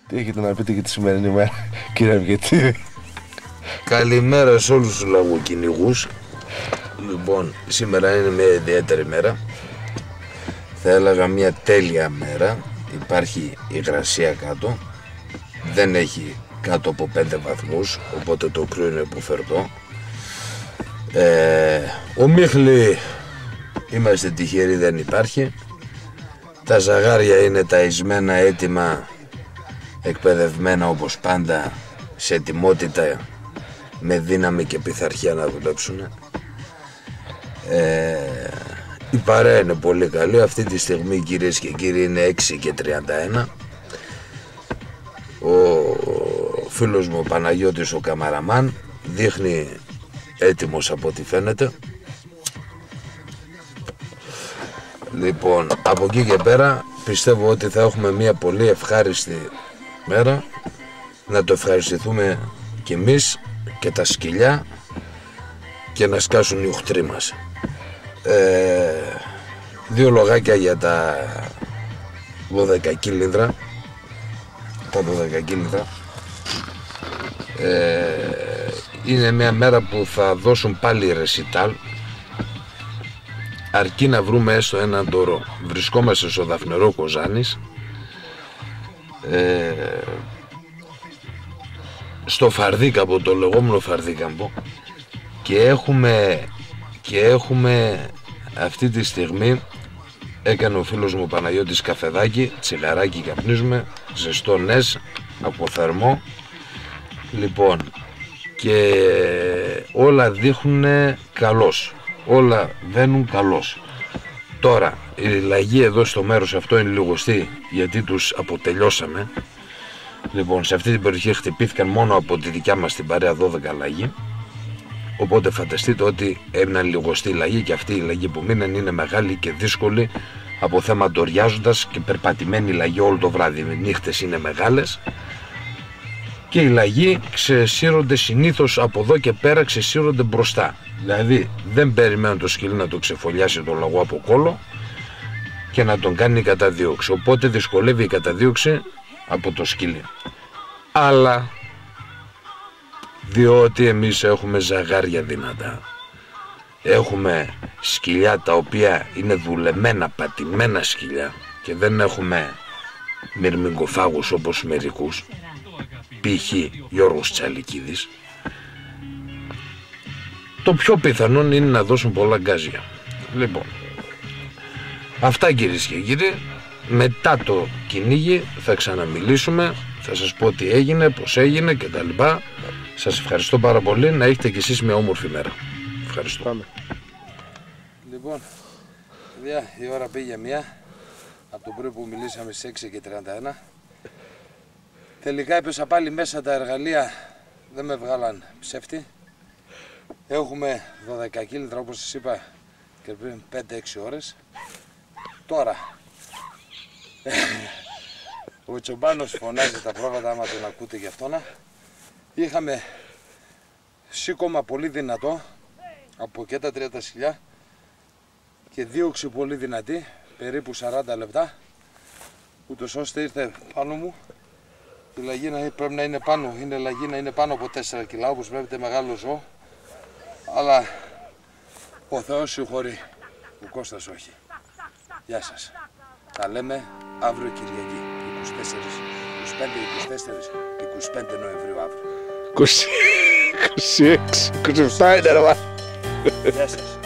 Τι έχετε να πείτε για τη σημερινή μέρα, κύριε Αυγετήρη? Καλημέρα σε όλους τους λαγοκυνηγούς. Λοιπόν, σήμερα είναι μια ιδιαίτερη μέρα. Θα έλεγα μια τέλεια μέρα. Υπάρχει υγρασία κάτω. Δεν έχει κάτω από 5 βαθμούς, οπότε το κρύο είναι υποφερτό. Ομίχλη είμαστε τυχεροί, δεν υπάρχει. Τα ζαγάρια είναι ταισμένα, έτοιμα, εκπαιδευμένα όπως πάντα, σε ετοιμότητα, με δύναμη και πειθαρχία να δουλέψουν. Η παρέα είναι πολύ καλή. Αυτή τη στιγμή, κυρίες και κύριοι, είναι 6:31. Ο φίλος μου ο Παναγιώτης ο καμαραμάν δείχνει έτοιμος από ό,τι φαίνεται. Λοιπόν, από εκεί και πέρα πιστεύω ότι θα έχουμε μια πολύ ευχάριστη μέρα. Να το ευχαριστηθούμε κι εμείς και τα σκυλιά και να σκάσουν οι ουχτροί μας. Δύο λογάκια για τα 12 κύλινδρα. Τα 12 κύλινδρα. Είναι μια μέρα που θα δώσουν πάλι ρεσιτάλ, αρκεί να βρούμε έστω έναν τόρο. Βρισκόμαστε στο Δαφνερό Κοζάνης, στο Φαρδίκαμπο, το λεγόμενο Φαρδίκαμπο, και έχουμε αυτή τη στιγμή, έκανε ο φίλος μου Παναγιώτης καφεδάκι, τσιγαράκι καπνίζουμε, ζεστό νες, από θερμό. Λοιπόν, και όλα δείχνουν καλώς, όλα βαίνουν καλώς. Τώρα η λαγή εδώ στο μέρος αυτό είναι λιγοστή, γιατί τους αποτελειώσαμε. Λοιπόν, σε αυτή την περιοχή χτυπήθηκαν μόνο από τη δικιά μας την παρέα 12 λαγή. Οπότε φανταστείτε ότι έμειναν λιγοστή λαγή, και αυτή η λαγή που μείναν είναι μεγάλη και δύσκολη από θέμα ντοριάζοντας και περπατημένη λαγή όλο το βράδυ. Οι νύχτες είναι μεγάλες και οι λαγοί ξεσύρονται συνήθως από εδώ και πέρα, ξεσύρονται μπροστά. Δηλαδή δεν περιμένουν το σκυλί να το ξεφωλιάσει το λαγό από κόλο και να τον κάνει καταδίωξη. Οπότε δυσκολεύει η καταδίωξη από το σκυλί. Αλλά διότι εμείς έχουμε ζαγάρια δυνατά, έχουμε σκυλιά τα οποία είναι δουλεμένα, πατημένα σκυλιά, και δεν έχουμε μυρμηγκοφάγους όπως μερικούς, π.χ. Γιώργος Τσαλικίδης, το πιο πιθανόν είναι να δώσουν πολλά γκάζια. Λοιπόν, αυτά κυρίες και κύριοι. Μετά το κυνήγι θα ξαναμιλήσουμε, θα σας πω τι έγινε, πώς έγινε και τα λοιπά. Σας ευχαριστώ πάρα πολύ, να έχετε κι εσείς μια όμορφη μέρα. Ευχαριστώ. Πάμε. Λοιπόν, παιδιά, η ώρα πήγε 1 από το πρωί που μιλήσαμε στις 6:31. Τελικά έπεσα πάλι μέσα, τα εργαλεία δεν με βγάλαν ψεύτη. Έχουμε 12 κύλινδρα όπως σας είπα και πριν 5-6 ώρες. Τώρα ο Τσομπάνος φωνάζει τα πρόβατα, άμα τον ακούτε γι' αυτόνα. Είχαμε σήκωμα πολύ δυνατό από και τα 3 τα σκυλιά και δίωξη πολύ δυνατή, περίπου 40 λεπτά, ούτως ώστε ήρθε πάνω μου. Η λαγή πρέπει να είναι πάνω, είναι λαγή να είναι πάνω από 4 κιλά, όπως βλέπετε, μεγάλο ζώο. Αλλά ο Θεός συγχωρεί, ο Κώστας όχι. Γεια σας. Τα λέμε αύριο Κυριακή, 25 Νοεμβρίου αύριο. 26, 27 είναι ρε. Γεια σας.